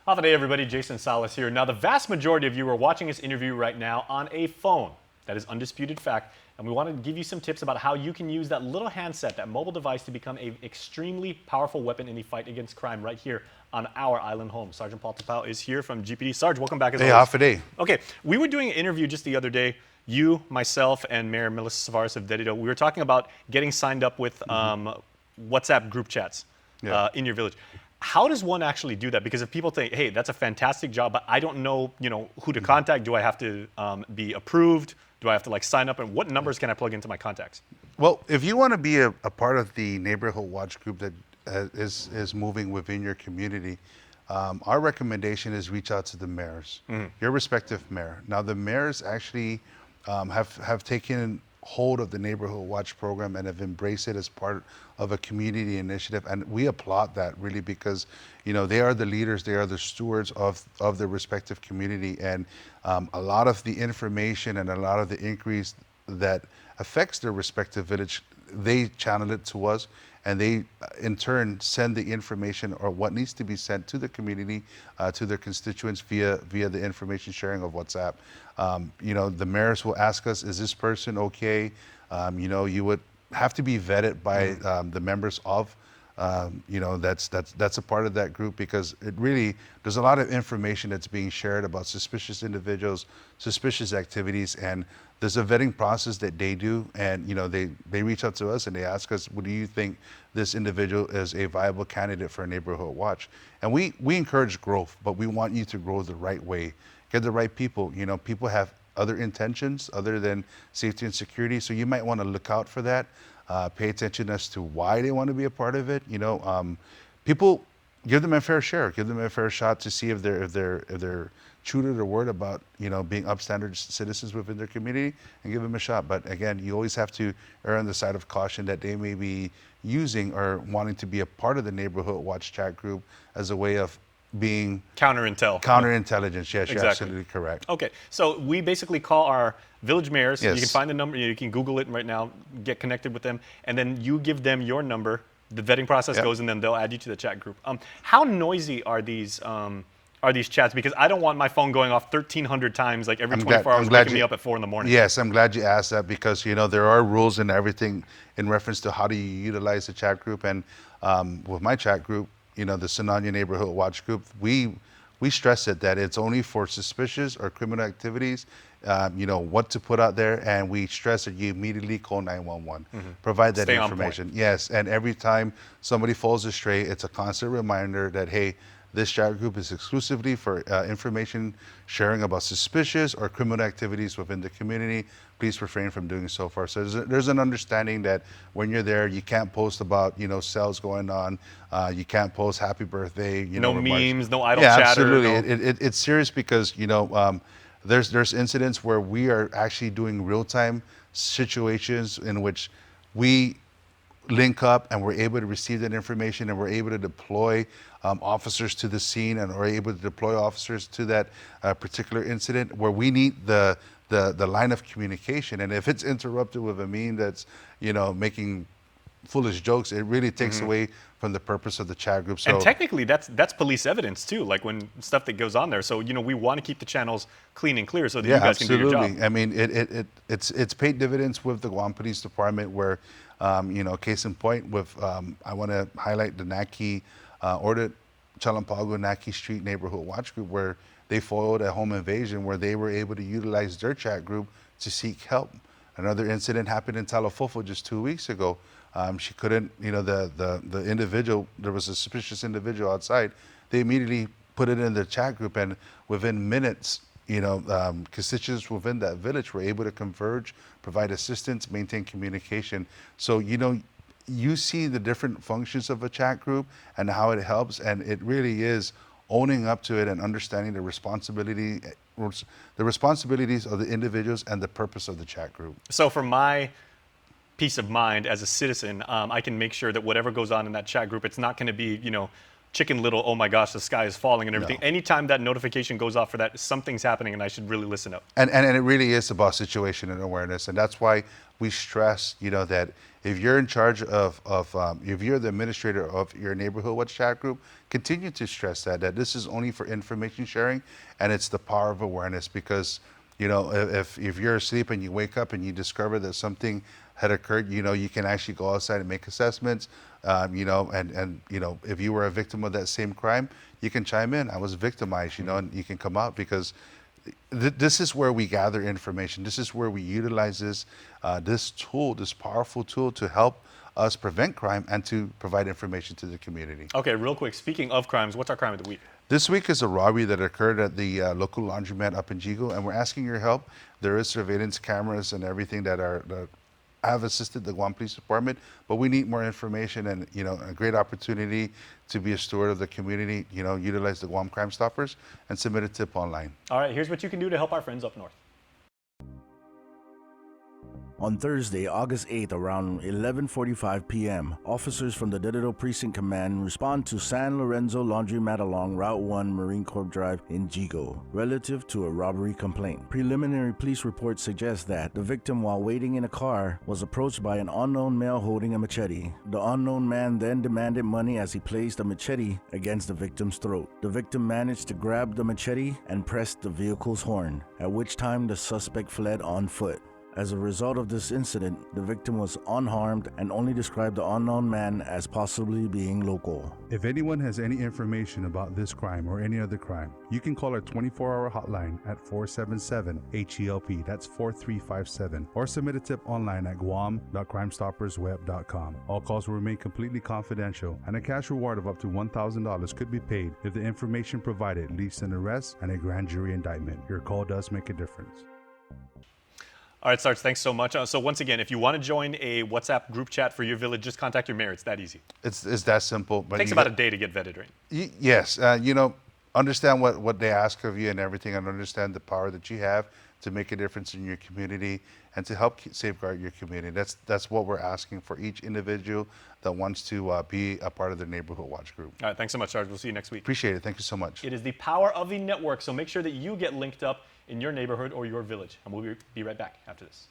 Half a day, everybody. Jason Salas here. Now, the vast majority of you are watching this interview right now on a phone. That is undisputed fact. And we want to give you some tips about how you can use that little handset, that mobile device, to become an extremely powerful weapon in the fight against crime right here on our island home. Sergeant Paul Tapau is here from GPD. Sarge, welcome back as always. Hey, half a day. Okay, we were doing an interview just the other day. You, myself, and Mayor Melissa Savaras of Dedido, we were talking about getting signed up with WhatsApp group chats in your village. How does one actually do that? Because if people think, hey, that's a fantastic job, but I don't know, who to contact. Do I have to be approved? Do I have to sign up? And what numbers can I plug into my contacts? Well, if you want to be a part of the neighborhood watch group that is moving within your community, our recommendation is reach out to the mayors, your respective mayor. Now, the mayors actually have taken hold of the neighborhood watch program and have embraced it as part of a community initiative, and we applaud that really because they are the leaders, they are the stewards of their respective community, and a lot of the information and a lot of the inquiries that affects their respective village, they channel it to us, and they in turn send the information or what needs to be sent to the community, to their constituents via the information sharing of WhatsApp. The mayors will ask us, is this person okay? You would have to be vetted by the members of that's a part of that group, because it really, there's a lot of information that's being shared about suspicious individuals, suspicious activities, and there's a vetting process that they do, and they reach out to us and they ask us, what do you think this individual is a viable candidate for a neighborhood watch? And we encourage growth, but we want you to grow the right way, get the right people. People have other intentions other than safety and security, so you might want to look out for that. Pay attention as to why they want to be a part of it. People, give them a fair share, give them a fair shot to see if they're true to their word about being upstandard citizens within their community, and give them a shot. But again, you always have to err on the side of caution that they may be using or wanting to be a part of the neighborhood watch chat group as a way of being counterintelligence. Yes, you're absolutely correct. Okay, so we basically call our village mayors. Yes. You can find the number, you can Google it right now, get connected with them, and then you give them your number. The vetting process goes, and then they'll add you to the chat group. How noisy are these chats? Because I don't want my phone going off 1,300 times every 24 hours, waking me up at 4 in the morning. Yes, I'm glad you asked that, because there are rules and everything in reference to how do you utilize the chat group. And with my chat group, the Sinanya Neighborhood Watch Group, we stress it that it's only for suspicious or criminal activities, what to put out there, and we stress that you immediately call 911. Provide that Stay information. Yes, and every time somebody falls astray, it's a constant reminder that, hey, this chat group is exclusively for information sharing about suspicious or criminal activities within the community. Please refrain from doing so far. So there's an understanding that when you're there, you can't post about sales going on. You can't post happy birthday. No remarks. Memes, no idle chatter. Absolutely. It's serious because there's incidents where we are actually doing real-time situations in which we link up and we're able to receive that information, and we're able to deploy officers to the scene, and we're able to deploy officers to that particular incident where we need the line of communication. And if it's interrupted with a meme that's making foolish jokes, it really takes away from the purpose of the chat group. So, and technically, that's police evidence too. When stuff that goes on there. So we want to keep the channels clean and clear so that you guys can do your job. I mean, it's paid dividends with the Guam Police Department, where case in point with I want to highlight the Naki or the Chalampago Naki Street Neighborhood Watch Group, where they foiled a home invasion where they were able to utilize their chat group to seek help. Another incident happened in Talafofo just 2 weeks ago. She couldn't, the individual, there was a suspicious individual outside. They immediately put it in the chat group, and within minutes, constituents within that village were able to converge, provide assistance, maintain communication. So, you see the different functions of a chat group and how it helps, and it really is owning up to it and understanding the responsibilities of the individuals and the purpose of the chat group. So for my peace of mind as a citizen, I can make sure that whatever goes on in that chat group, it's not going to be, Chicken Little, oh my gosh, the sky is falling and everything. No. Anytime that notification goes off for that, something's happening and I should really listen up. And it really is about situation and awareness. And that's why we stress, that if you're in charge if you're the administrator of your neighborhood watch chat group, continue to stress that this is only for information sharing, and it's the power of awareness. Because if you're asleep and you wake up and you discover that something had occurred, you can actually go outside and make assessments. And if you were a victim of that same crime, you can chime in. I was victimized, and you can come out, because this is where we gather information. This is where we utilize this tool, this powerful tool, to help us prevent crime and to provide information to the community. Okay, real quick. Speaking of crimes, what's our crime of the week? This week is a robbery that occurred at the local laundromat up in Jigo, and we're asking your help. There is surveillance cameras and everything that have assisted the Guam Police Department, but we need more information, and a great opportunity to be a steward of the community. Utilize the Guam Crime Stoppers and submit a tip online. All right, here's what you can do to help our friends up north. On Thursday, August 8th, around 11:45 p.m., officers from the Digital Precinct Command respond to San Lorenzo Laundromat along Route 1 Marine Corps Drive in Jigo, relative to a robbery complaint. Preliminary police reports suggest that the victim, while waiting in a car, was approached by an unknown male holding a machete. The unknown man then demanded money as he placed the machete against the victim's throat. The victim managed to grab the machete and pressed the vehicle's horn, at which time the suspect fled on foot. As a result of this incident, the victim was unharmed and only described the unknown man as possibly being local. If anyone has any information about this crime or any other crime, you can call our 24-hour hotline at 477-HELP, that's 4357, or submit a tip online at guam.crimestoppersweb.com. All calls will remain completely confidential, and a cash reward of up to $1,000 could be paid if the information provided leads to an arrest and a grand jury indictment. Your call does make a difference. All right, Sarge, thanks so much. So once again, if you want to join a WhatsApp group chat for your village, just contact your mayor. It's that easy. It's that simple. But Takes about a day to get vetted, right? Yes. Understand what they ask of you and everything, and understand the power that you have to make a difference in your community and to help safeguard your community. That's what we're asking for each individual that wants to be a part of the neighborhood watch group. All right, thanks so much, Sarge. We'll see you next week. Appreciate it. Thank you so much. It is the power of the network, so make sure that you get linked up in your neighborhood or your village. And we'll be right back after this.